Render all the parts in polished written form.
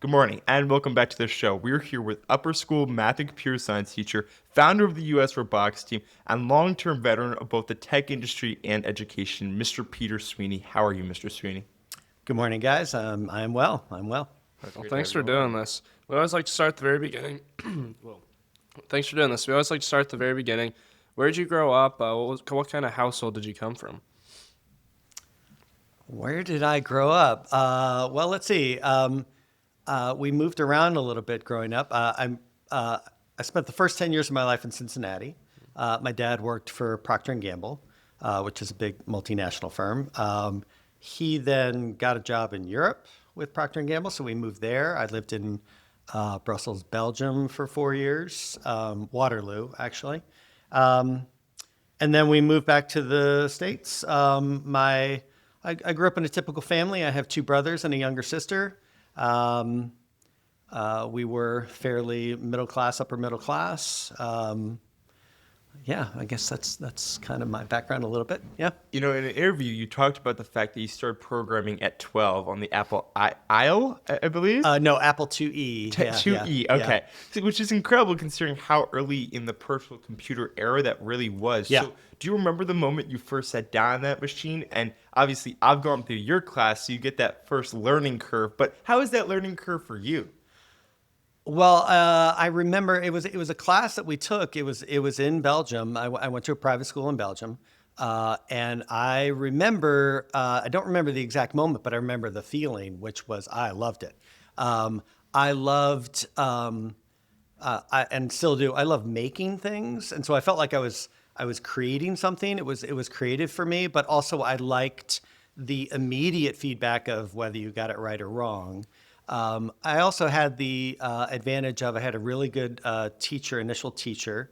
Good morning, and welcome back to the show. We're here with upper school math and computer science teacher, founder of the US Robotics Team, and long-term veteran of both the tech industry and education, Mr. Peter Sweeney. How are you, Mr. Sweeney? Good morning, guys. I'm well. I'm well. Well, thanks for doing this. We always like to start at the very beginning. Well, thanks for doing this. We always like to start at the very beginning. Where did you grow up? What kind of household did you come from? Where did I grow up? Well, let's see. We moved around a little bit growing up. I spent the first 10 years of my life in Cincinnati. My dad worked for Procter& Gamble, which is a big multinational firm. He then got a job in Europe with Procter& Gamble, so we moved there. I lived in Brussels, Belgium for 4 years, Waterloo, actually. And then we moved back to the States. I grew up in a typical family. I have two brothers and a younger sister. We were fairly middle class, upper middle class. Yeah, I guess that's kind of my background a little bit. Yeah. You know, in an interview, you talked about the fact that you started programming at 12 on the Apple IIe, I believe? No, Apple IIe. Yeah, 2E, yeah, okay. So, which is incredible considering how early in the personal computer era that really was. Yeah. So do you remember the moment you first sat down on that machine? And obviously, I've gone through your class, so you get that first learning curve. But how is that learning curve for you? Well, I remember it was a class that we took. It was in Belgium. I went to a private school in Belgium, and I remember I don't remember the exact moment, but I remember the feeling, which was I loved it. I loved and still do. I love making things, and so I felt like I was creating something. It was creative for me, but also I liked the immediate feedback of whether you got it right or wrong. I also had the advantage of I had a really good initial teacher.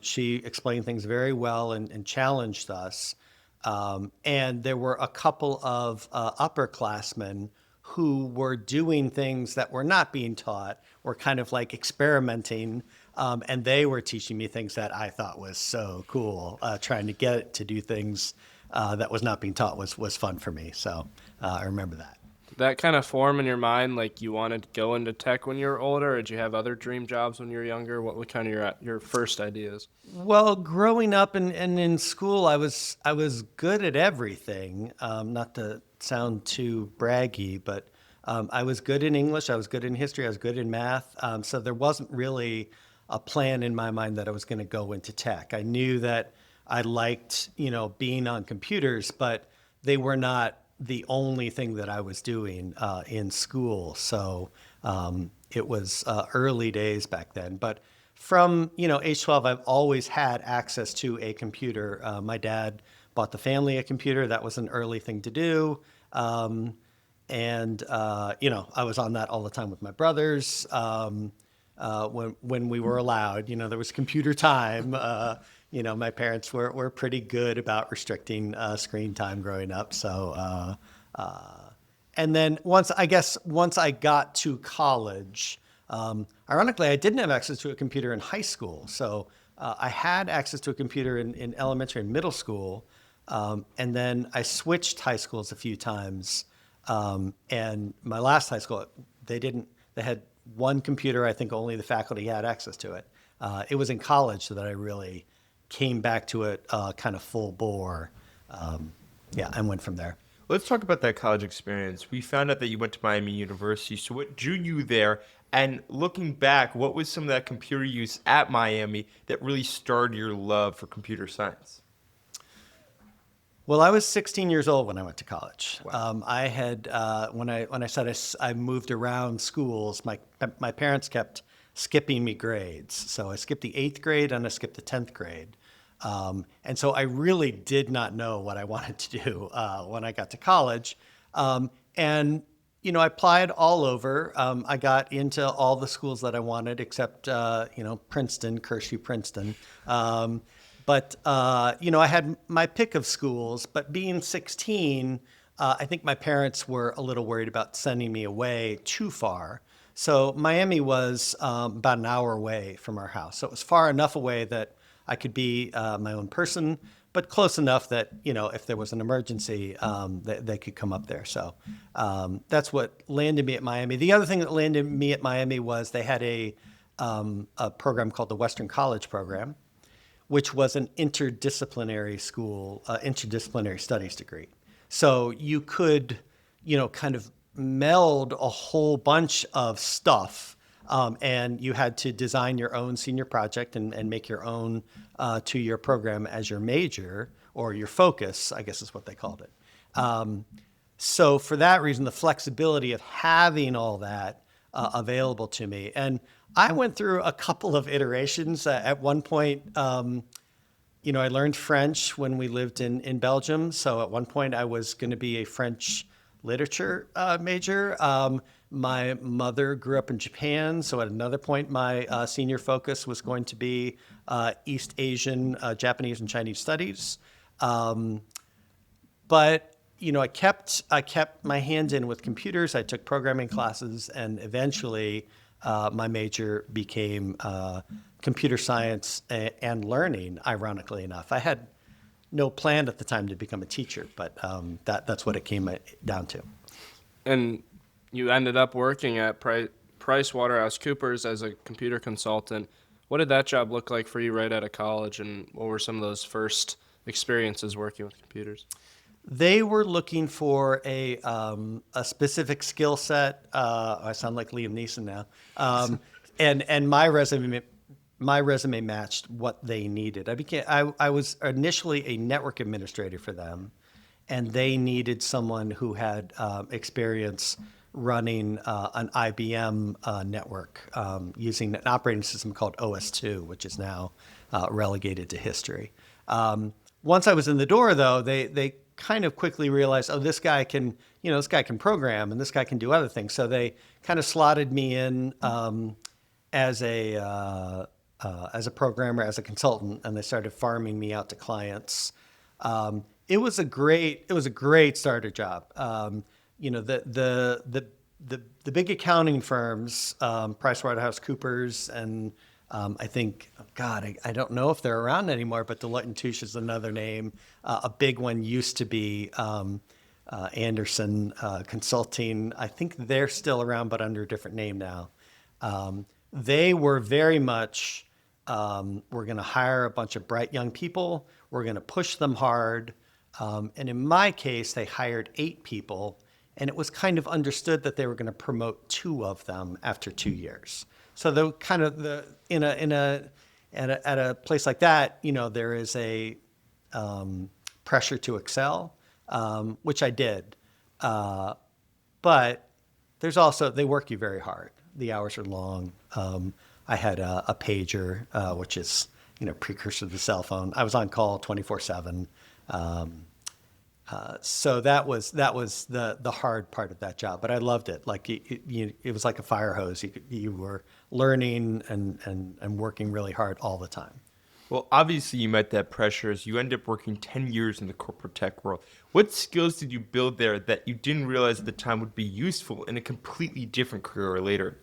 She explained things very well and challenged us. And there were a couple of upperclassmen who were doing things that were not being taught, were kind of like experimenting. And they were teaching me things that I thought was so cool. Trying to get it to do things that was not being taught was fun for me. So I remember that. That kind of form in your mind, like you wanted to go into tech when you were older, or did you have other dream jobs when you were younger? What were kind of your first ideas? Well, growing up and in school, I was good at everything. Not to sound too braggy, but I was good in English, I was good in history, I was good in math. So there wasn't really a plan in my mind that I was going to go into tech. I knew that I liked, being on computers, but they were not the only thing that I was doing in school. So it was early days back then. But from age 12, I've always had access to a computer. My dad bought the family a computer. That was an early thing to do. And I was on that all the time with my brothers. When we were allowed, there was computer time. My parents were pretty good about restricting screen time growing up. So, and then once I got to college, ironically, I didn't have access to a computer in high school. So I had access to a computer in elementary and middle school. And then I switched high schools a few times. And my last high school, they had one computer. I think only the faculty had access to it. It was in college that I really came back to it kind of full bore. And went from there. Let's talk about that college experience. We found out that you went to Miami University. So what drew you there? And looking back, what was some of that computer use at Miami that really started your love for computer science? Well, I was 16 years old when I went to college. Wow. I had when I said I moved around schools, my parents kept skipping me grades. So I skipped the 8th grade and I skipped the 10th grade. And so I really did not know what I wanted to do when I got to college. And I applied all over. I got into all the schools that I wanted except Princeton, Cursiu Princeton. But I had my pick of schools, but being 16, I think my parents were a little worried about sending me away too far. So Miami was about an hour away from our house. So it was far enough away that I could be my own person, but close enough that, if there was an emergency, they could come up there. So that's what landed me at Miami. The other thing that landed me at Miami was they had a program called the Western College Program, which was an interdisciplinary school, interdisciplinary studies degree. So you could, kind of meld a whole bunch of stuff, and you had to design your own senior project and make your own 2-year program as your major, or your focus, I guess is what they called it. So for that reason, the flexibility of having all that available to me. And I went through a couple of iterations. At one point, I learned French when we lived in Belgium. So at one point I was going to be a French literature major. My mother grew up in Japan. So at another point, my senior focus was going to be East Asian, Japanese and Chinese studies. But I kept my hand in with computers. I took programming classes, and eventually my major became computer science and learning, ironically enough. I had no plan at the time to become a teacher, but that's what it came down to. And you ended up working at PricewaterhouseCoopers as a computer consultant. What did that job look like for you right out of college, and what were some of those first experiences working with computers? They were looking for a specific skill set. I sound like Liam Neeson now. And my resume matched what they needed. I was initially a network administrator for them, and they needed someone who had experience running an IBM network using an operating system called OS2, which is now relegated to history. Once I was in the door, though, they kind of quickly realized, this guy can program, and this guy can do other things. So they kind of slotted me in as a programmer, as a consultant, and they started farming me out to clients. It was a great starter job. The big accounting firms, PricewaterhouseCoopers, and I think, I don't know if they're around anymore, but Deloitte & Touche is another name. A big one used to be Anderson Consulting. I think they're still around, but under a different name now. They were very much, we're going to hire a bunch of bright young people. We're going to push them hard. And in my case, they hired 8 people, and it was kind of understood that they were going to promote 2 of them after 2 years. So at a place like that, there is a pressure to excel, which I did. But there's also, they work you very hard. The hours are long. I had a pager, which is, precursor to the cell phone. I was on call 24/7. So that was the hard part of that job, but I loved it. Like it was like a fire hose. You were learning and working really hard all the time. Well, obviously you met that pressure as you ended up working 10 years in the corporate tech world. What skills did you build there that you didn't realize at the time would be useful in a completely different career later?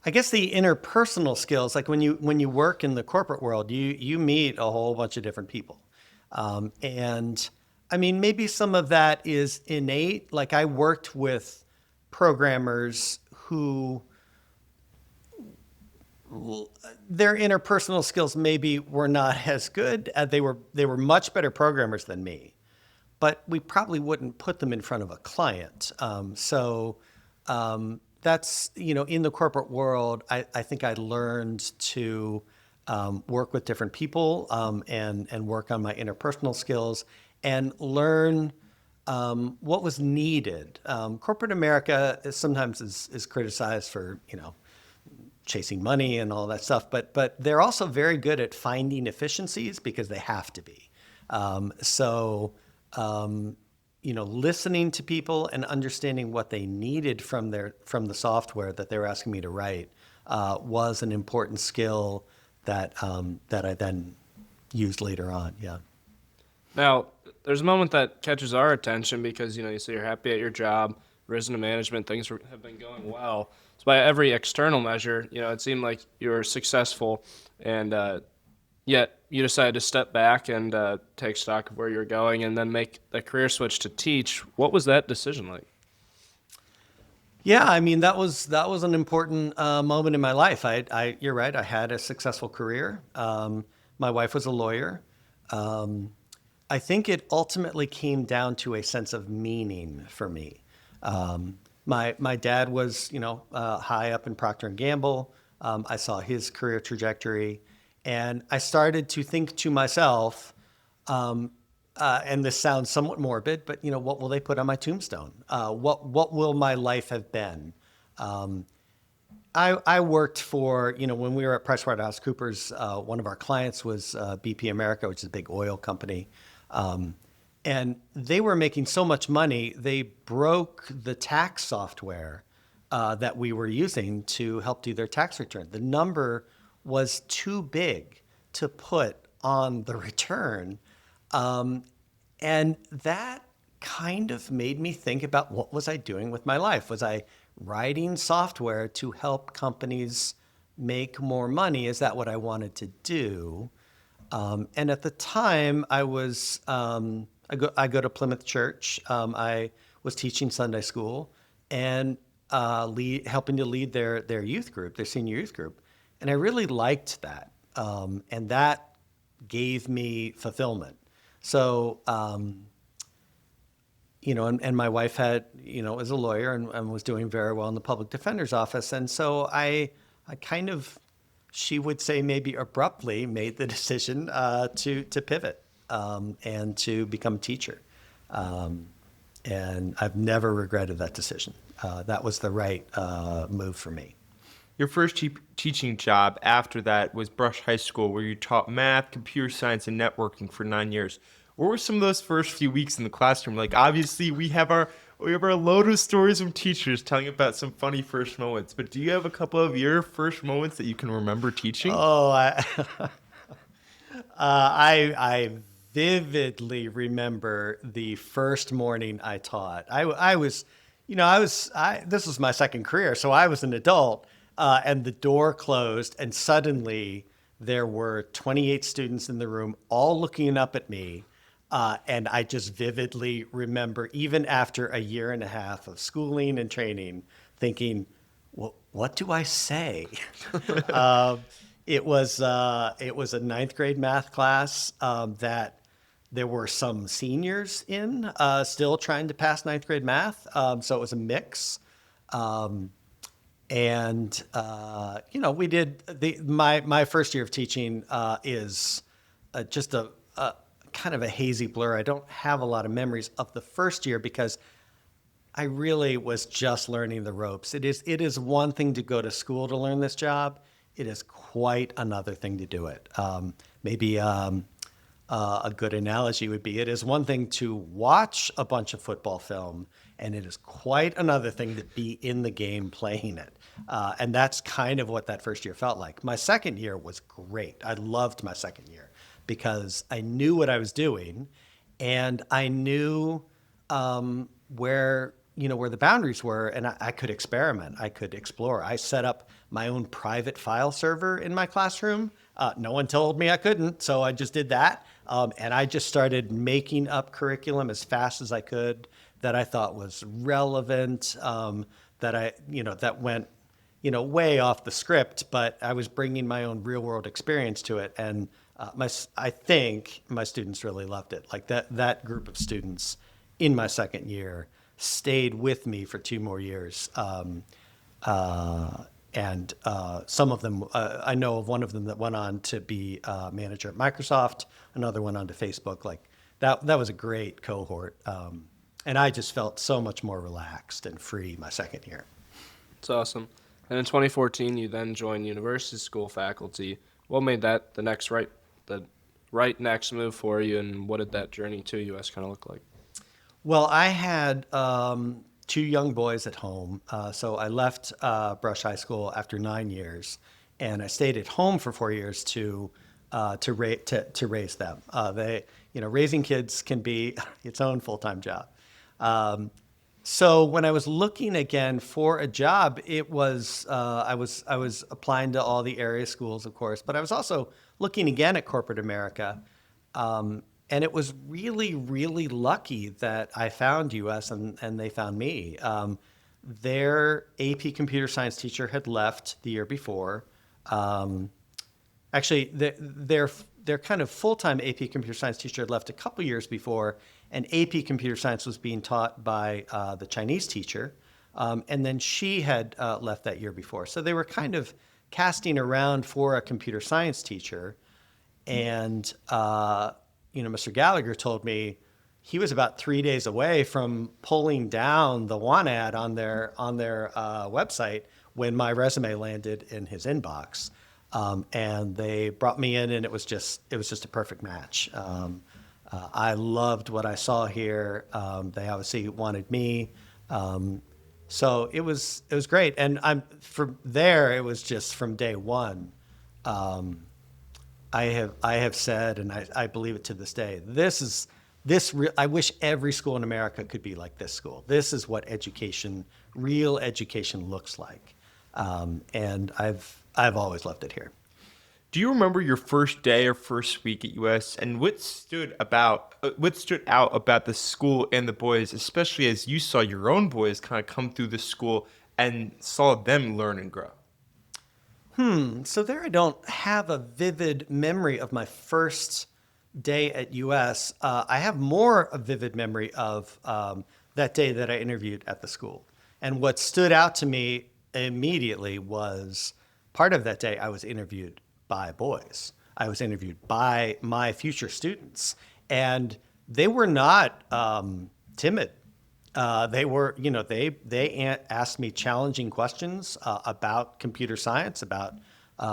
I guess the interpersonal skills, like when you work in the corporate world, you meet a whole bunch of different people. And I mean, maybe some of that is innate. Like I worked with programmers who their interpersonal skills maybe were not as good. They were much better programmers than me, but we probably wouldn't put them in front of a client. That's, in the corporate world, I think I learned to work with different people and work on my interpersonal skills and learn what was needed. Corporate America sometimes is criticized for, chasing money and all that stuff, but they're also very good at finding efficiencies because they have to be. Listening to people and understanding what they needed from the software that they were asking me to write was an important skill that I then used later on. Yeah. Now, there's a moment that catches our attention because, you say you're happy at your job, risen to management, things have been going well. So by every external measure, it seemed like you were successful and, Yet you decided to step back and take stock of where you're going and then make the career switch to teach. What was that decision like? Yeah, I mean that was an important moment in my life. You're right. I had a successful career. My wife was a lawyer. Um, I think it ultimately came down to a sense of meaning for me. My dad was, high up in Procter and Gamble. I saw his career trajectory, and I started to think to myself, and this sounds somewhat morbid, but what will they put on my tombstone? What will my life have been? I worked for, when we were at PricewaterhouseCoopers, one of our clients was BP America, which is a big oil company. And they were making so much money, they broke the tax software that we were using to help do their tax return. The number was too big to put on the return. And that kind of made me think about what was I doing with my life? Was I writing software to help companies make more money? Is that what I wanted to do? And at the time, I go to Plymouth Church. I was teaching Sunday school and helping to lead their youth group, their senior youth group, and I really liked that, and that gave me fulfillment. So, and my wife is a lawyer and was doing very well in the public defender's office. And so I kind of, she would say maybe abruptly made the decision to pivot and to become a teacher. And I've never regretted that decision. That was the right move for me. Your first teaching job after that was Brush High School, where you taught math, computer science, and networking for 9 years. What were some of those first few weeks in the classroom like? Obviously, we have our load of stories from teachers telling about some funny first moments. But do you have a couple of your first moments that you can remember teaching? Oh, I vividly remember the first morning I taught. This was my second career, so I was an adult, and the door closed, and suddenly there were 28 students in the room, all looking up at me. And I just vividly remember, even after a year and a half of schooling and training, thinking, well, what do I say? It was a ninth grade math class that there were some seniors in still trying to pass ninth grade math. So it was a mix. We did my first year of teaching is just a kind of a hazy blur. I don't have a lot of memories of the first year because I really was just learning the ropes. It is one thing to go to school to learn this job. It is quite another thing to do it. Maybe a good analogy would be it is one thing to watch a bunch of football film, and it is quite another thing to be in the game playing it. And that's kind of what that first year felt like. My second year was great. I loved my second year because I knew what I was doing, and I knew where the boundaries were, and I could experiment. I could explore. I set up my own private file server in my classroom. No one told me I couldn't, so I just did that. And I just started making up curriculum as fast as I could that I thought was relevant, that went, way off the script, but I was bringing my own real world experience to it. And I think my students really loved it. Like that group of students in my second year stayed with me for 2 more years. And some of them, I know of one of them that went on to be manager at Microsoft, another went on to Facebook. Like that was a great cohort. And I just felt so much more relaxed and free my second year. It's awesome. And in 2014, you then joined university school faculty. What made that the right next move for you, and what did that journey to US kind of look like? Well, I had 2 young boys at home, so I left Brush High School after 9 years, and I stayed at home for 4 years to raise them. Raising kids can be its own full-time job. So when I was looking again for a job, it was I was applying to all the area schools, of course, but I was also looking again at corporate America. And it was really, really lucky that I found US and they found me. Their AP computer science teacher had left the year before. Actually, their kind of full-time AP computer science teacher had left a couple years before, and AP computer science was being taught by the Chinese teacher. And then she had left that year before. So they were kind of casting around for a computer science teacher. And Mr. Gallagher told me he was about 3 days away from pulling down the want ad on their website when my resume landed in his inbox. And they brought me in, and it was just a perfect match. I loved what I saw here. They obviously wanted me. So it was great. And from there, it was just from day one. I have said, and I believe it to this day, I wish every school in America could be like this school. This is what real education looks like. And I've always loved it here. Do you remember your first day or first week at US, and what stood out about the school and the boys, especially as you saw your own boys kind of come through the school and saw them learn and grow? So there I don't have a vivid memory of my first day at US. I have more a vivid memory of that day that I interviewed at the school. And what stood out to me immediately was part of that day I was interviewed by boys. I was interviewed by my future students, and they were not timid. They were, they asked me challenging questions about computer science, about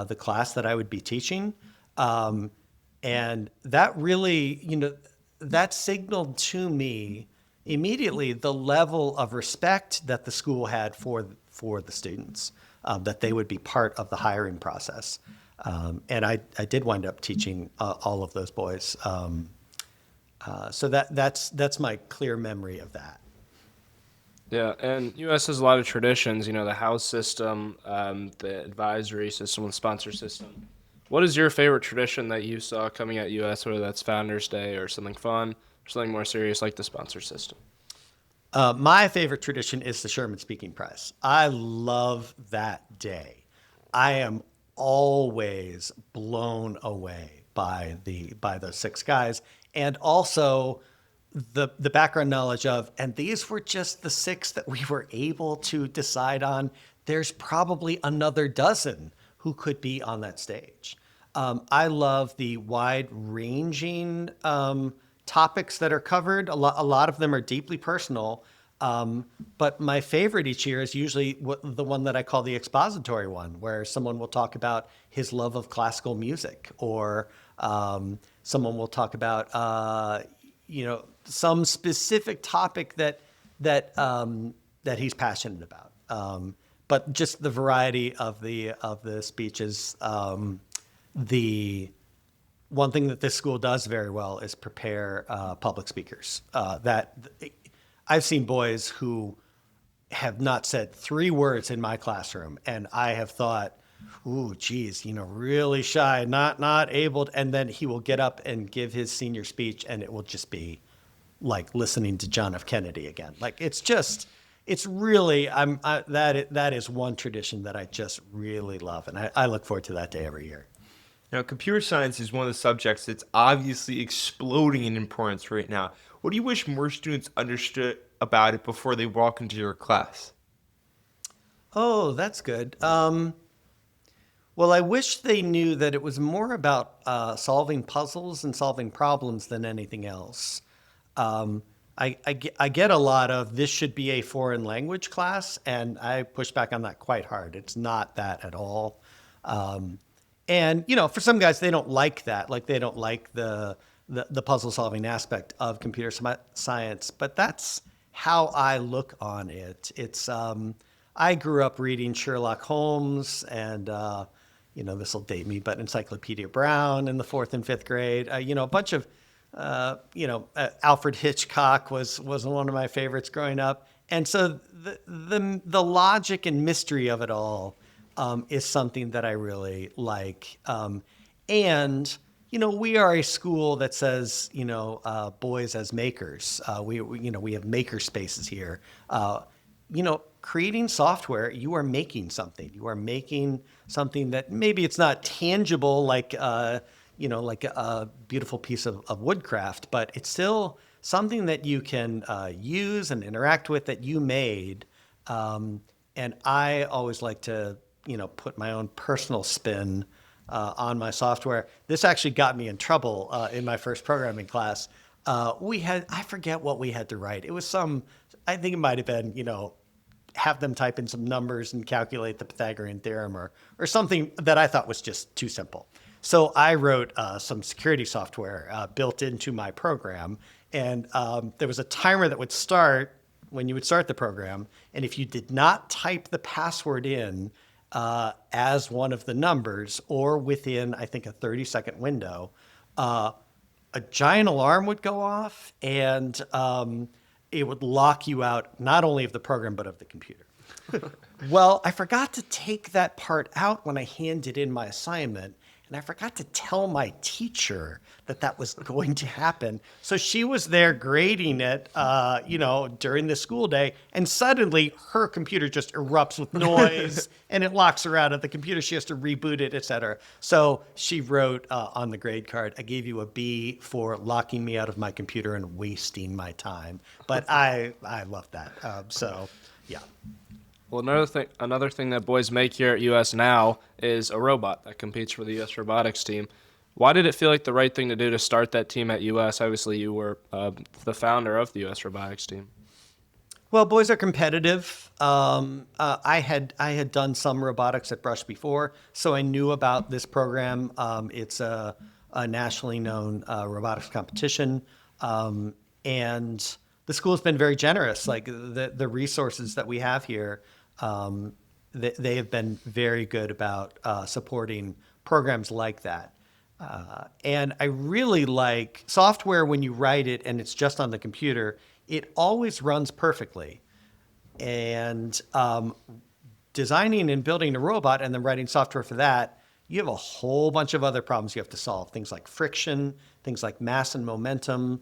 the class that I would be teaching. And that really, that signaled to me immediately the level of respect that the school had for the students, that they would be part of the hiring process. And I did wind up teaching all of those boys. So that's my clear memory of that. Yeah, and U.S. has a lot of traditions, the house system, the advisory system, the sponsor system. What is your favorite tradition that you saw coming at U.S., whether that's Founders Day or something fun or something more serious like the sponsor system? My favorite tradition is the Sherman Speaking Prize. I love that day. I am always blown away by those six guys, and also the background knowledge of, and these were just the six that we were able to decide on. There's probably another dozen who could be on that stage. I love the wide-ranging topics that are covered. A lot of them are deeply personal, but my favorite each year is usually the one that I call the expository one, where someone will talk about his love of classical music, or someone will talk about some specific topic that he's passionate about. But just the variety of the speeches. The one thing that this school does very well is prepare public speakers. That I've seen boys who have not said 3 words in my classroom, and I have thought, ooh, geez, really shy, not able to, and then he will get up and give his senior speech, and it will just be like listening to John F. Kennedy again. Like it's really, that is one tradition that I just really love, and I look forward to that day every year. Now, computer science is one of the subjects that's obviously exploding in importance right now. What do you wish more students understood about it before they walk into your class? Oh, that's good. Well, I wish they knew that it was more about solving puzzles and solving problems than anything else. I get a lot of, this should be a foreign language class, and I push back on that quite hard. It's not that at all. And for some guys, they don't like that. Like, they don't like the puzzle solving aspect of computer science, but that's how I look on it. It's I grew up reading Sherlock Holmes and this will date me, but Encyclopedia Brown in the 4th and 5th grade. A bunch of Alfred Hitchcock was one of my favorites growing up, and so the logic and mystery of it all is something that I really like. And, we are a school that says, boys as makers. We have maker spaces here. Creating software, you are making something. You are making something that maybe it's not tangible like a beautiful piece of woodcraft, but it's still something that you can use and interact with that you made. And I always like to, put my own personal spin on my software. This actually got me in trouble in my first programming class. I forget what we had to write. It was I think it might have been, have them type in some numbers and calculate the Pythagorean theorem or something that I thought was just too simple. So I wrote some security software built into my program. And there was a timer that would start when you would start the program. And if you did not type the password in as one of the numbers or within, I think, a 30-second window, a giant alarm would go off and it would lock you out not only of the program, but of the computer. Well, I forgot to take that part out when I handed in my assignment. And I forgot to tell my teacher that was going to happen. So she was there grading it, during the school day. And suddenly her computer just erupts with noise and it locks her out of the computer. She has to reboot it, et cetera. So she wrote on the grade card, I gave you a B for locking me out of my computer and wasting my time. But I love that. Yeah. Well, another thing that boys make here at US Now is a robot that competes for the US Robotics Team. Why did it feel like the right thing to do to start that team at US? Obviously, you were the founder of the US Robotics Team. Well, boys are competitive. I had done some robotics at Brush before, so I knew about this program. It's a nationally known robotics competition, and the school's been very generous. Like the resources that we have here, they have been very good about supporting programs like that. And I really like software when you write it and it's just on the computer, it always runs perfectly. And designing and building a robot and then writing software for that, you have a whole bunch of other problems you have to solve. Things like friction, things like mass and momentum.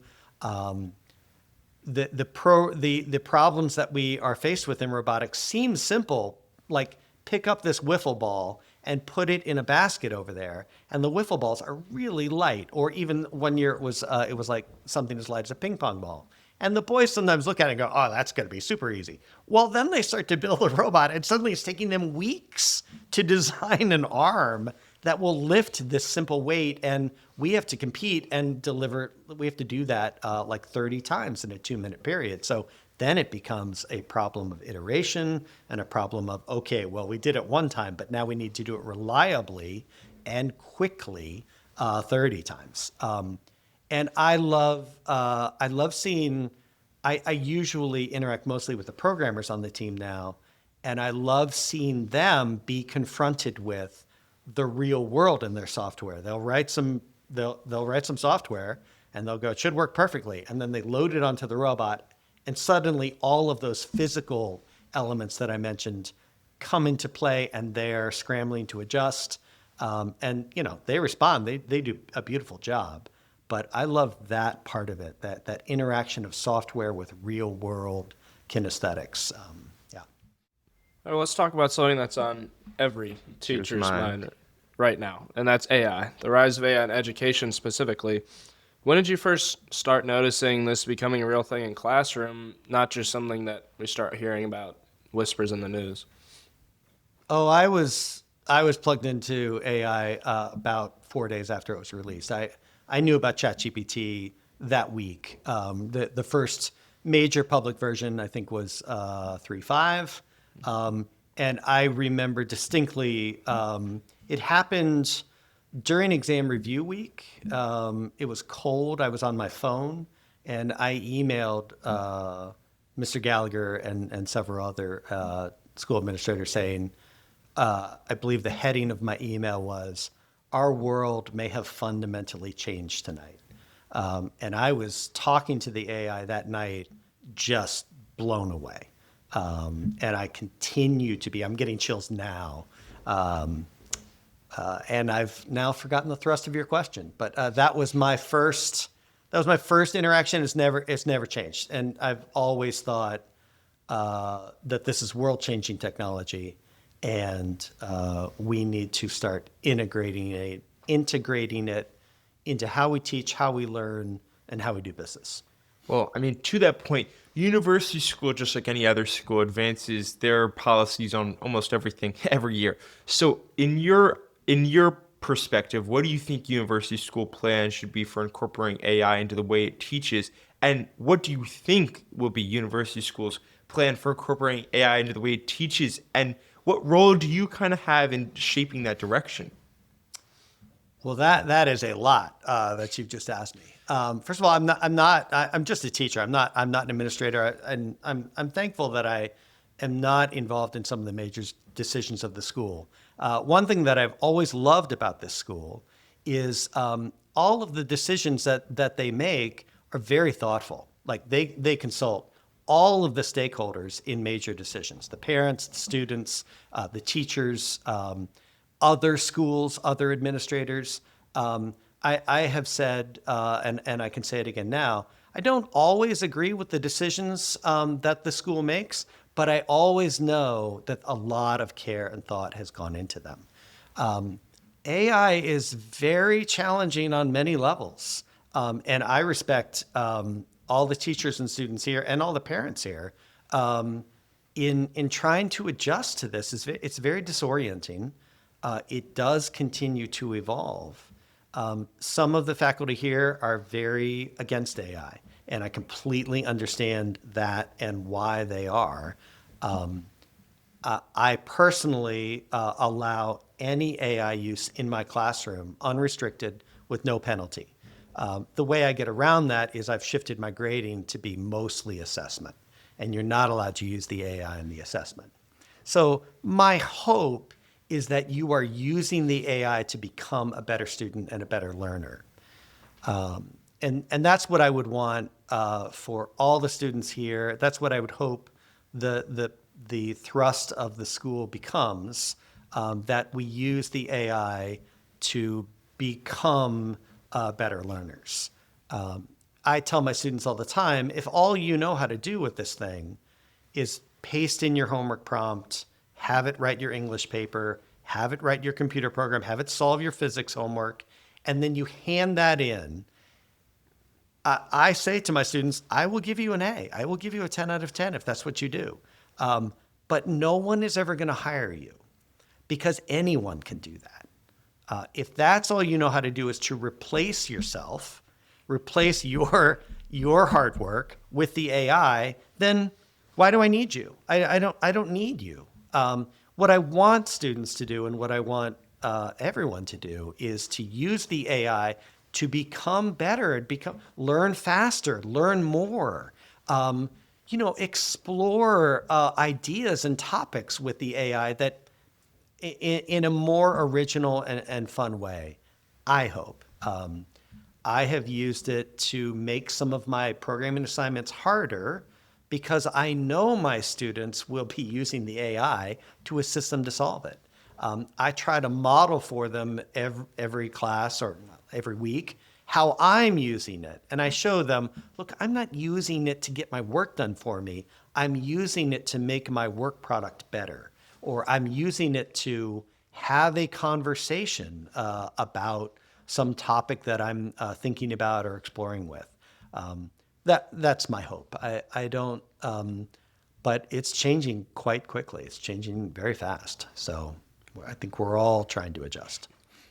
The problems that we are faced with in robotics seem simple, like pick up this wiffle ball and put it in a basket over there. And the wiffle balls are really light. Or even one year it was like something as light as a ping pong ball. And the boys sometimes look at it and go, oh, that's going to be super easy. Well, then they start to build a robot and suddenly it's taking them weeks to design an arm that will lift this simple weight. And we have to compete and deliver. We have to do that like 30 times in a 2-minute period. So then it becomes a problem of iteration and a problem of, okay, well, we did it one time, but now we need to do it reliably and quickly 30 times. And I love seeing, I usually interact mostly with the programmers on the team now, and I love seeing them be confronted with the real world in their software. They'll write some software and they'll go, it should work perfectly. And then they load it onto the robot and suddenly all of those physical elements that I mentioned come into play and they're scrambling to adjust. And they respond, they do a beautiful job. But I love that part of it, that interaction of software with real world kinesthetics. Yeah. All right, let's talk about something that's on every teacher's mind right now, and that's AI, the rise of AI in education specifically. When did you first start noticing this becoming a real thing in classroom, not just something that we start hearing about whispers in the news? Oh, I was plugged into AI about 4 days after it was released. I knew about ChatGPT that week. The first major public version, I think, was 3.5. And I remember distinctly, it happened during exam review week. It was cold. I was on my phone, and I emailed Mr. Gallagher and several other school administrators saying, I believe the heading of my email was, "Our world may have fundamentally changed tonight." And I was talking to the AI that night, just blown away. And I continue to be, I'm getting chills now, And I've now forgotten the thrust of your question, but that was my first. That was my first interaction. It's never changed, and I've always thought that this is world-changing technology, and we need to start integrating it into how we teach, how we learn, and how we do business. Well, I mean, to that point, university school, just like any other school, advances their policies on almost everything every year. So, in your perspective, what do you think university school plans should be for incorporating AI into the way it teaches? And what do you think will be university schools' plan for incorporating AI into the way it teaches? And what role do you kind of have in shaping that direction? Well, that is a lot that you've just asked me. First of all, I'm just a teacher. I'm not an administrator, and I'm thankful that I am not involved in some of the major decisions of the school. One thing that I've always loved about this school is all of the decisions that they make are very thoughtful. Like they consult all of the stakeholders in major decisions: the parents, the students, the teachers, other schools, other administrators. I have said, and I can say it again now, I don't always agree with the decisions that the school makes, but I always know that a lot of care and thought has gone into them. AI is very challenging on many levels, and I respect all the teachers and students here and all the parents here in trying to adjust to this. It's very disorienting. It does continue to evolve. Some of the faculty here are very against AI, and I completely understand that and why they are. I personally allow any AI use in my classroom unrestricted with no penalty. The way I get around that is I've shifted my grading to be mostly assessment, and you're not allowed to use the AI in the assessment. So my hope is that you are using the AI to become a better student and a better learner. And that's what I would want for all the students here. That's what I would hope the thrust of the school becomes, that we use the AI to become better learners. I tell my students all the time, if all you know how to do with this thing is paste in your homework prompt, have it write your English paper, have it write your computer program, have it solve your physics homework, and then you hand that in, I say to my students, I will give you an A. I will give you a 10 out of 10 if that's what you do. But no one is ever going to hire you because anyone can do that. If that's all you know how to do is to replace yourself, replace your hard work with the AI, then why do I need you? I don't need you. What I want students to do and what I want everyone to do is to use the AI to become better, learn faster, learn more, explore ideas and topics with the AI that in a more original and fun way, I hope. I have used it to make some of my programming assignments harder because I know my students will be using the AI to assist them to solve it. I try to model for them every class or every week how I'm using it. And I show them, look, I'm not using it to get my work done for me. I'm using it to make my work product better. Or I'm using it to have a conversation about some topic that I'm thinking about or exploring with. That's my hope. I don't, but it's changing quite quickly. It's changing very fast. So I think we're all trying to adjust.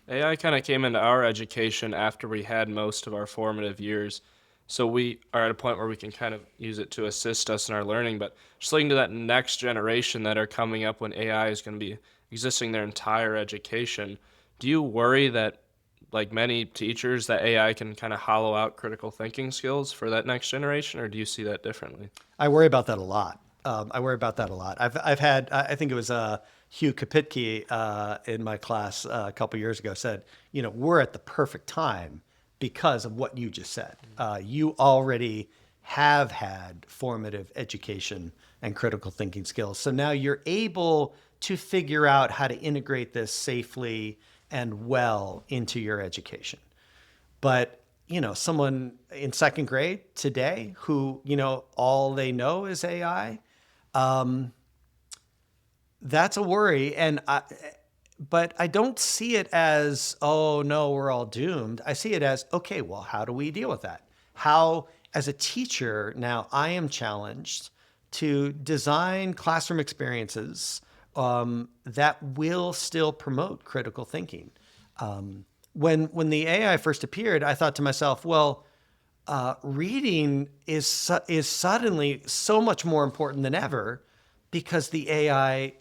AI kind of came into our education after we had most of our formative years. So we are at a point where we can kind of use it to assist us in our learning. But just looking to that next generation that are coming up when AI is going to be existing their entire education, do you worry that, like many teachers, that AI can kind of hollow out critical thinking skills for that next generation, or do you see that differently? I worry about that a lot. I've had, I think it was Hugh Kapitke in my class a couple years ago said, we're at the perfect time because of what you just said. You already have had formative education and critical thinking skills. So now you're able to figure out how to integrate this safely and well into your education. But, someone in second grade today who, all they know is AI, that's a worry. But I don't see it as, oh no, we're all doomed. I see it as, okay, well, how do we deal with that? How, as a teacher, now I am challenged to design classroom experiences that will still promote critical thinking. When the AI first appeared, I thought to myself, well, reading is suddenly so much more important than ever because the AI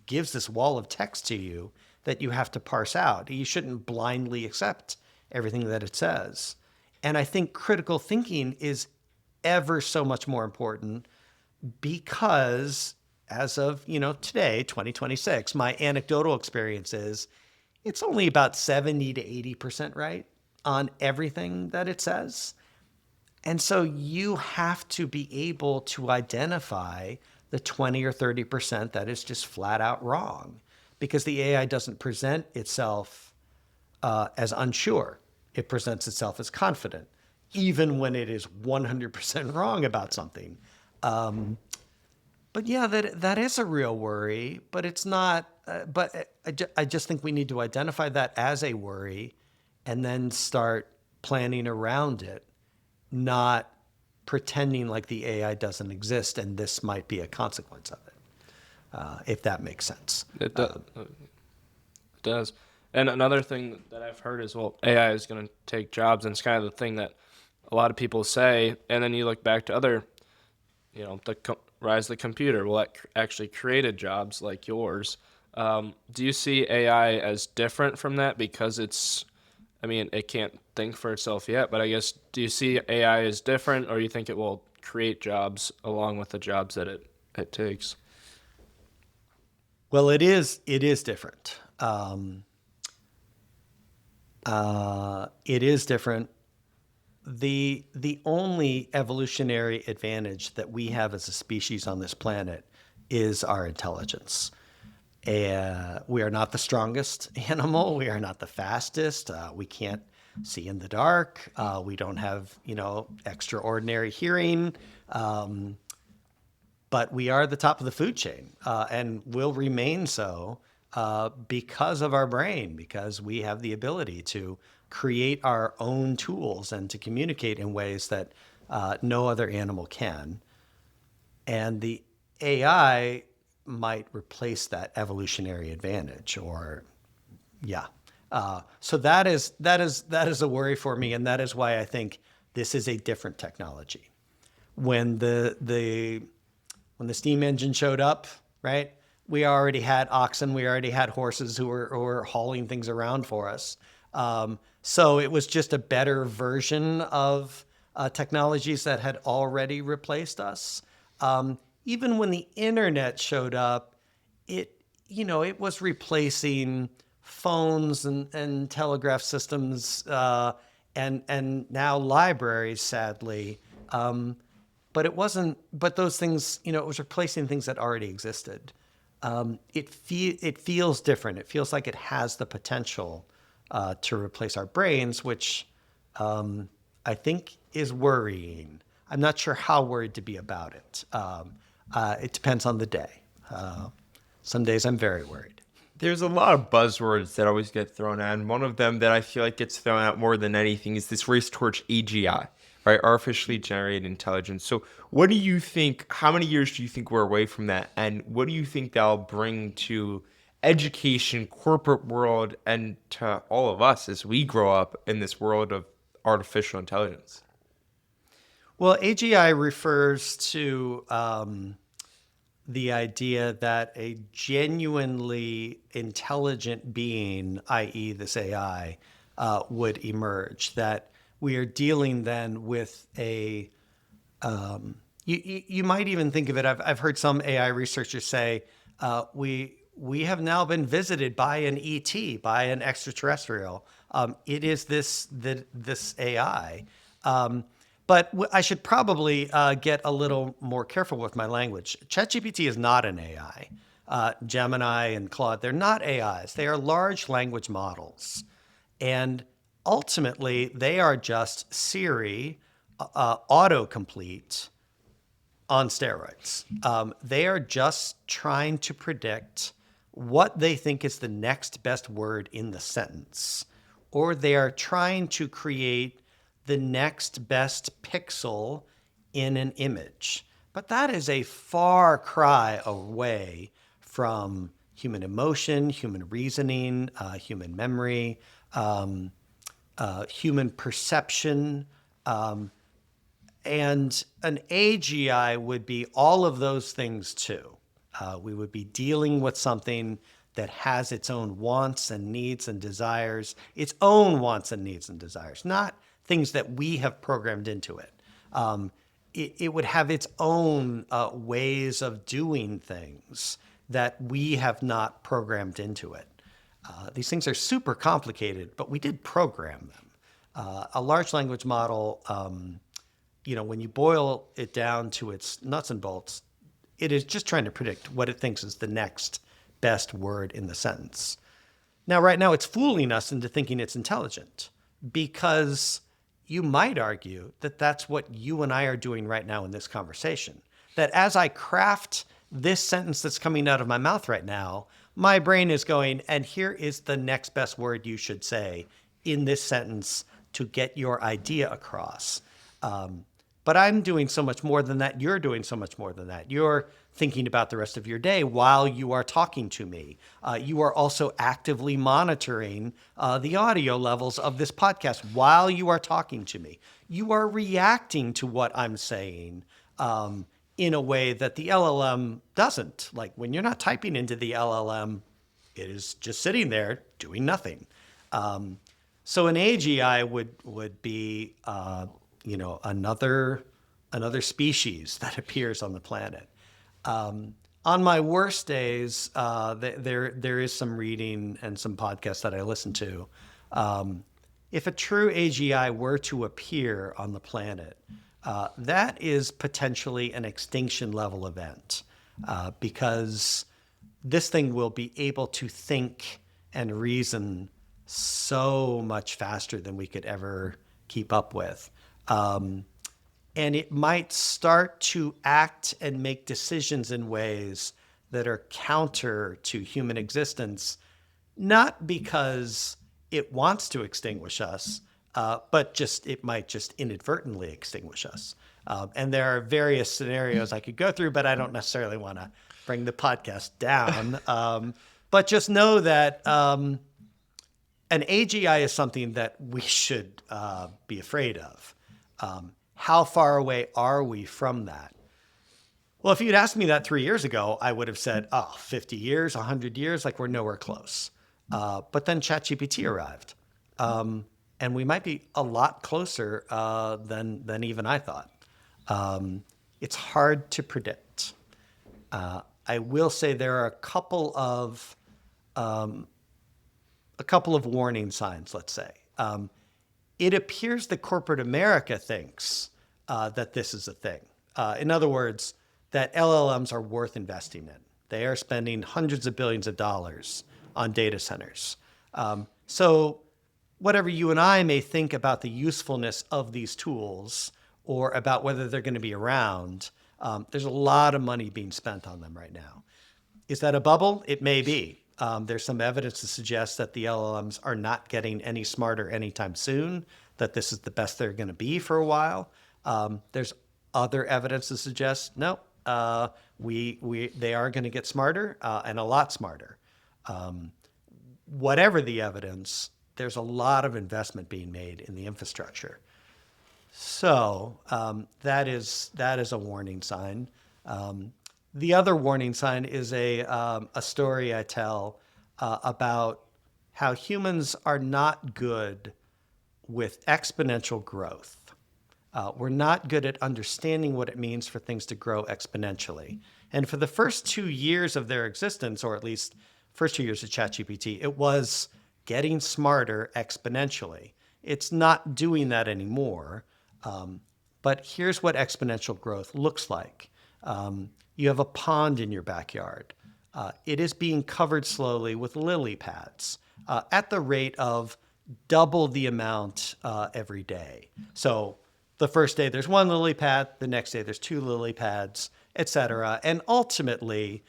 gives this wall of text to you that you have to parse out. You shouldn't blindly accept everything that it says. And I think critical thinking is ever so much more important because as of, today, 2026, my anecdotal experience is it's only about 70 to 80% right on everything that it says. And so you have to be able to identify the 20 or 30% that is just flat out wrong because the AI doesn't present itself as unsure. It presents itself as confident, even when it is 100% wrong about something. But yeah, that is a real worry, but it's not, I just think we need to identify that as a worry and then start planning around it, not pretending like the AI doesn't exist and this might be a consequence of it, if that makes sense. It does. And another thing that I've heard is, well, AI is going to take jobs, and it's kind of the thing that a lot of people say. And then you look back to other, rise of the computer. Well, that actually created jobs like yours. Do you see AI as different from that because it can't think for itself yet, but I guess, do you see AI as different, or you think it will create jobs along with the jobs that it takes? Well, it is different. It is different. The only evolutionary advantage that we have as a species on this planet is our intelligence. We are not the strongest animal. We are not the fastest. We can't see in the dark. We don't have, extraordinary hearing. But we are the top of the food chain and will remain so because of our brain, because we have the ability to create our own tools and to communicate in ways that no other animal can. And the AI might replace that evolutionary advantage, so that is a worry for me, and that is why I think this is a different technology. When the steam engine showed up, right? We already had oxen, we already had horses who were hauling things around for us. So it was just a better version of technologies that had already replaced us. Even when the internet showed up, it was replacing phones and telegraph systems and now libraries, sadly. But those things, it was replacing things that already existed. It feels different. It feels like it has the potential to replace our brains, which I think is worrying. I'm not sure how worried to be about it. It depends on the day. Some days I'm very worried. There's a lot of buzzwords that always get thrown out, and one of them that I feel like gets thrown out more than anything is this race towards AGI, right? Artificially generated intelligence. So what do you think, how many years do you think we're away from that? And what do you think that'll bring to education, corporate world, and to all of us as we grow up in this world of artificial intelligence? Well, AGI refers to the idea that a genuinely intelligent being, i.e. this AI, would emerge, that we are dealing then with you might even think of it, I've heard some AI researchers say, we have now been visited by an ET, by an extraterrestrial. It is this AI. But I should probably get a little more careful with my language. ChatGPT is not an AI. Gemini and Claude, they're not AIs. They are large language models. And ultimately, they are just Siri autocomplete on steroids. They are just trying to predict what they think is the next best word in the sentence, or they are trying to create the next best pixel in an image. But that is a far cry away from human emotion, human reasoning, human memory, human perception. And an AGI would be all of those things too. We would be dealing with something that has its own wants and needs and desires, its own wants and needs and desires, not things that we have programmed into it. It would have its own ways of doing things that we have not programmed into it. These things are super complicated, but we did program them. A large language model, when you boil it down to its nuts and bolts, it is just trying to predict what it thinks is the next best word in the sentence. Now, right now, it's fooling us into thinking it's intelligent because you might argue that that's what you and I are doing right now in this conversation. That as I craft this sentence that's coming out of my mouth right now, my brain is going, and here is the next best word you should say in this sentence to get your idea across. But I'm doing so much more than that. You're doing so much more than that. You're thinking about the rest of your day while you are talking to me. You are also actively monitoring the audio levels of this podcast while you are talking to me. You are reacting to what I'm saying in a way that the LLM doesn't. Like when you're not typing into the LLM, it is just sitting there doing nothing. So an AGI would be another species that appears on the planet. On my worst days, there is some reading and some podcasts that I listen to. If a true AGI were to appear on the planet, that is potentially an extinction level event because this thing will be able to think and reason so much faster than we could ever keep up with. And it might start to act and make decisions in ways that are counter to human existence, not because it wants to extinguish us, but it might just inadvertently extinguish us. And there are various scenarios I could go through, but I don't necessarily want to bring the podcast down. But just know that an AGI is something that we should be afraid of. How far away are we from that? Well, if you'd asked me that 3 years ago, I would have said, 50 years, 100 years, like we're nowhere close. But then ChatGPT arrived. And we might be a lot closer than even I thought. It's hard to predict. I will say there are a couple of warning signs, let's say. It appears that corporate America thinks that this is a thing. In other words, that LLMs are worth investing in. They are spending hundreds of billions of dollars on data centers. So whatever you and I may think about the usefulness of these tools or about whether they're going to be around, there's a lot of money being spent on them right now. Is that a bubble? It may be. There's some evidence to suggest that the LLMs are not getting any smarter anytime soon, that this is the best they're going to be for a while. There's other evidence to suggest, no, they are going to get smarter and a lot smarter. Whatever the evidence, there's a lot of investment being made in the infrastructure. So that is a warning sign. The other warning sign is a story I tell about how humans are not good with exponential growth. We're not good at understanding what it means for things to grow exponentially. And for the first 2 years of their existence, or at least first 2 years of ChatGPT, it was getting smarter exponentially. It's not doing that anymore. But here's what exponential growth looks like. You have a pond in your backyard. It is being covered slowly with lily pads at the rate of double the amount every day. So the first day there's one lily pad, the next day there's two lily pads, etc. And ultimately,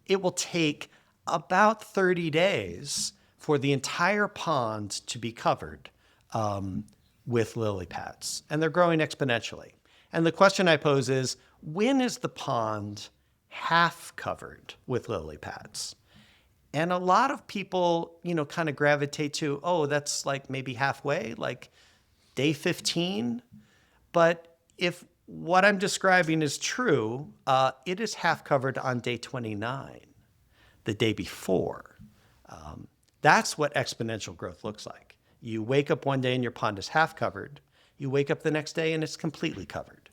it will take about 30 days for the entire pond to be covered with lily pads. And they're growing exponentially. And the question I pose is, when is the pond half covered with lily pads? And a lot of people, kind of gravitate to, oh, that's like maybe halfway, like day 15. But if what I'm describing is true, it is half covered on day 29, the day before. That's what exponential growth looks like. You wake up one day and your pond is half covered. You wake up the next day and it's completely covered.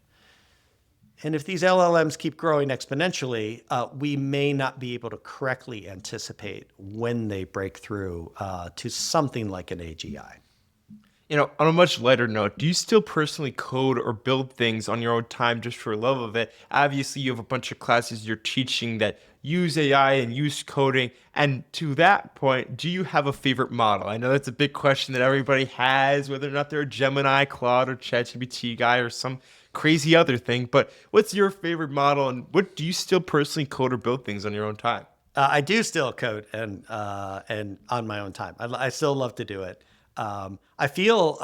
And if these LLMs keep growing exponentially, we may not be able to correctly anticipate when they break through to something like an AGI. On a much lighter note, do you still personally code or build things on your own time just for love of it? Obviously, you have a bunch of classes you're teaching that use AI and use coding. And to that point, do you have a favorite model? I know that's a big question that everybody has, whether or not they're a Gemini, Claude, or ChatGPT guy or some crazy other thing. But what's your favorite model, and what do you still personally code or build things on your own time? I do still code and on my own time. I still love to do it. I feel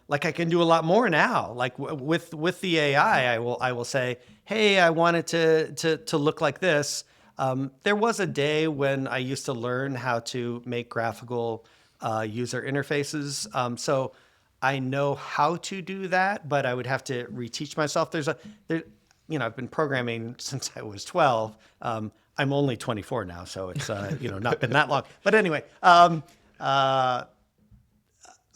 like I can do a lot more now. Like with the AI, I will say, hey, I want it to look like this. There was a day when I used to learn how to make graphical user interfaces. So I know how to do that, but I would have to reteach myself. I've been programming since I was 12. I'm only 24 now, so it's not been that long. But anyway.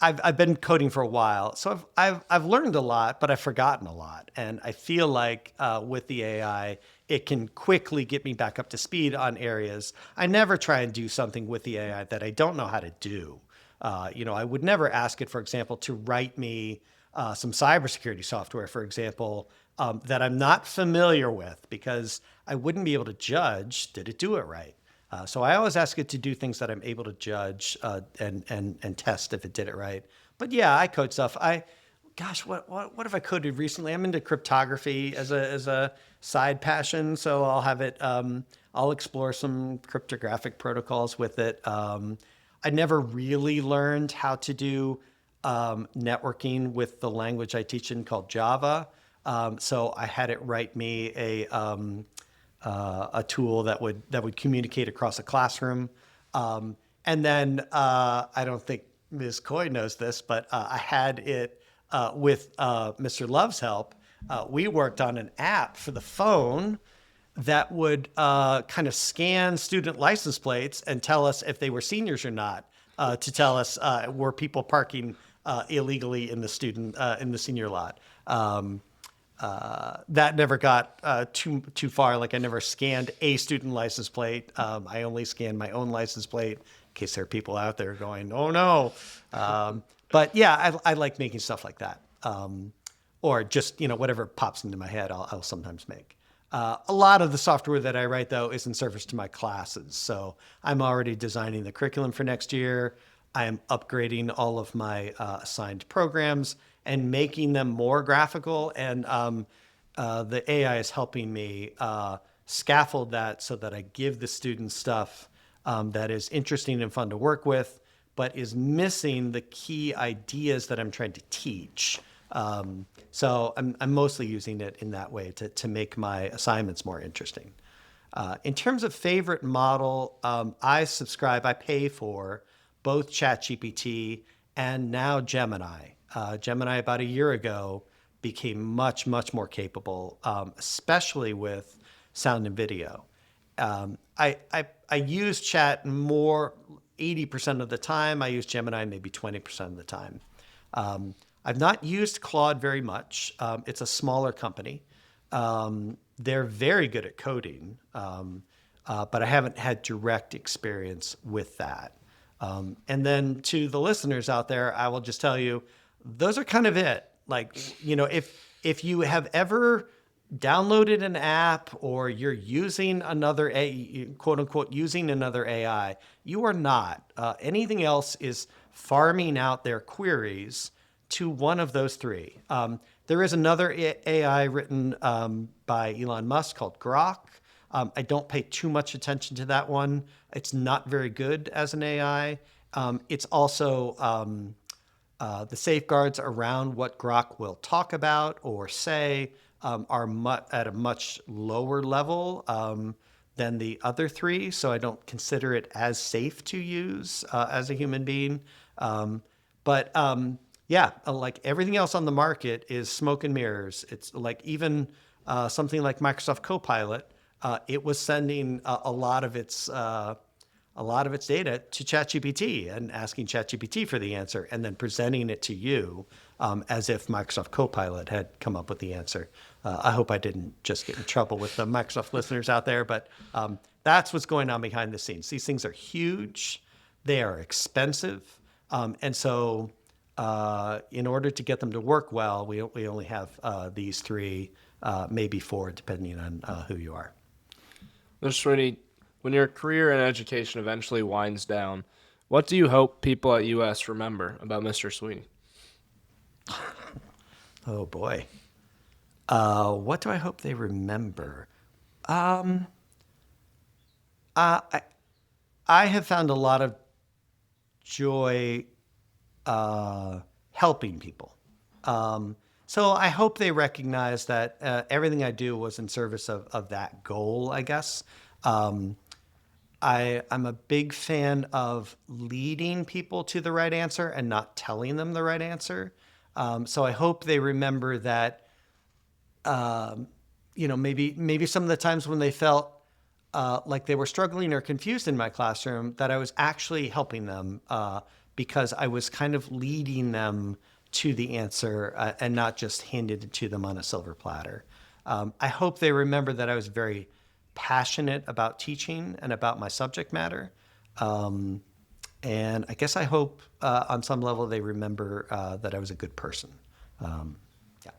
I've been coding for a while, so I've learned a lot, but I've forgotten a lot, and I feel like with the AI, it can quickly get me back up to speed on areas. I never try and do something with the AI that I don't know how to do. I would never ask it, for example, to write me some cybersecurity software, for example, that I'm not familiar with, because I wouldn't be able to judge, did it do it right? So I always ask it to do things that I'm able to judge and test if it did it right. But yeah, I code stuff. What have I coded recently? I'm into cryptography as a side passion, so I'll have it. I'll explore some cryptographic protocols with it. I never really learned how to do networking with the language I teach in called Java. So I had it write me a tool that would communicate across a classroom. And then I don't think Ms. Coy knows this, but I had it with Mr. Love's help. We worked on an app for the phone that would kind of scan student license plates and tell us if they were seniors or not, to tell us were people parking illegally in the senior lot. That never got too far. Like, I never scanned a student license plate. I only scanned my own license plate, in case there are people out there going, "Oh no!" But yeah, I like making stuff like that, or just whatever pops into my head, I'll sometimes make. A lot of the software that I write, though, is in service to my classes. So I'm already designing the curriculum for next year. I am upgrading all of my assigned programs and making them more graphical. And the AI is helping me scaffold that so that I give the students stuff that is interesting and fun to work with, but is missing the key ideas that I'm trying to teach. So I'm mostly using it in that way to make my assignments more interesting. In terms of favorite model, I pay for both ChatGPT and now Gemini. Gemini, about a year ago, became much, much more capable, especially with sound and video. I use Chat more 80% of the time. I use Gemini maybe 20% of the time. I've not used Claude very much. It's a smaller company. They're very good at coding, but I haven't had direct experience with that. And then to the listeners out there, I will just tell you, those are kind of it. Like, if you have ever downloaded an app or you're using another quote unquote using another AI, you are not. Anything else is farming out their queries to one of those three. There is another AI written by Elon Musk called Grok. I don't pay too much attention to that one. It's not very good as an AI. It's also the safeguards around what Grok will talk about or say are at a much lower level than the other three. So I don't consider it as safe to use as a human being. But yeah, like everything else on the market is smoke and mirrors. It's like even something like Microsoft Copilot, it was sending a lot of its data to ChatGPT and asking ChatGPT for the answer and then presenting it to you as if Microsoft Copilot had come up with the answer. I hope I didn't just get in trouble with the Microsoft listeners out there, but that's what's going on behind the scenes. These things are huge. They are expensive. And so in order to get them to work well, we only have these three, maybe four, depending on who you are. Mr. Sweeney, when your career in education eventually winds down, what do you hope people at US remember about Mr. Sweeney? Oh boy. What do I hope they remember? I have found a lot of joy helping people. So I hope they recognize that everything I do was in service of that goal, I guess. I'm a big fan of leading people to the right answer and not telling them the right answer. So I hope they remember that, maybe some of the times when they felt like they were struggling or confused in my classroom, that I was actually helping them because I was kind of leading them to the answer and not just handed it to them on a silver platter. I hope they remember that I was very passionate about teaching and about my subject matter. And I guess I hope on some level they remember that I was a good person. Yeah.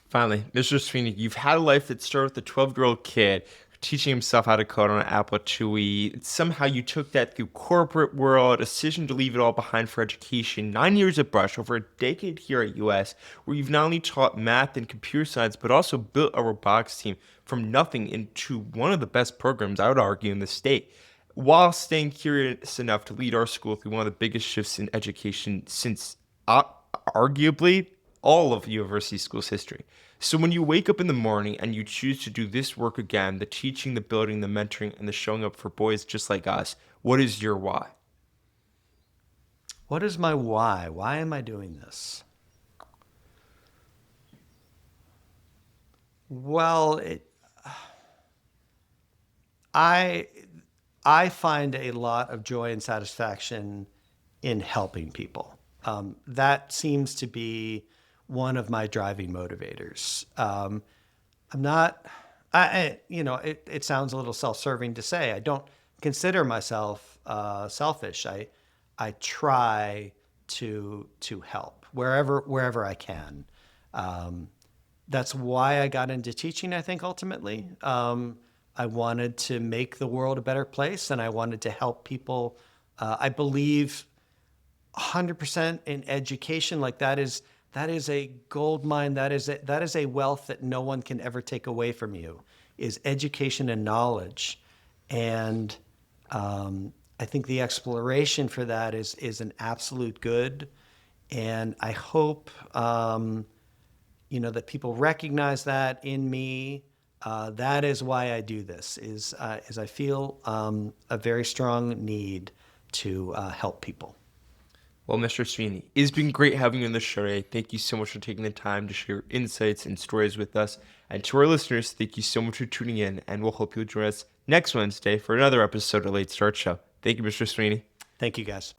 Finally, Mr. Sweeney, you've had a life that started with a 12-year-old kid teaching himself how to code on an Apple IIe. Somehow you took that through corporate world, a decision to leave it all behind for education, 9 years at Brush, over a decade here at US, where you've not only taught math and computer science, but also built a robotics team from nothing into one of the best programs, I would argue, in the state, while staying curious enough to lead our school through one of the biggest shifts in education since arguably all of university school's history. So when you wake up in the morning and you choose to do this work again, the teaching, the building, the mentoring, and the showing up for boys just like us, what is your why? What is my why? Why am I doing this? Well, I find a lot of joy and satisfaction in helping people. That seems to be one of my driving motivators. It sounds a little self-serving to say. I don't consider myself selfish. I try to help wherever I can. That's why I got into teaching, I think, ultimately. I wanted to make the world a better place, and I wanted to help people. I believe 100% in education. Like that is a gold mine. That is a wealth that no one can ever take away from you, is education and knowledge. And I think the exploration for that is an absolute good. And I hope that people recognize that in me. That is why I do this, is I feel a very strong need to help people. Well, Mr. Sweeney, it's been great having you on the show today. Thank you so much for taking the time to share your insights and stories with us. And to our listeners, thank you so much for tuning in, and we'll hope you'll join us next Wednesday for another episode of Late Start Show. Thank you, Mr. Sweeney. Thank you, guys.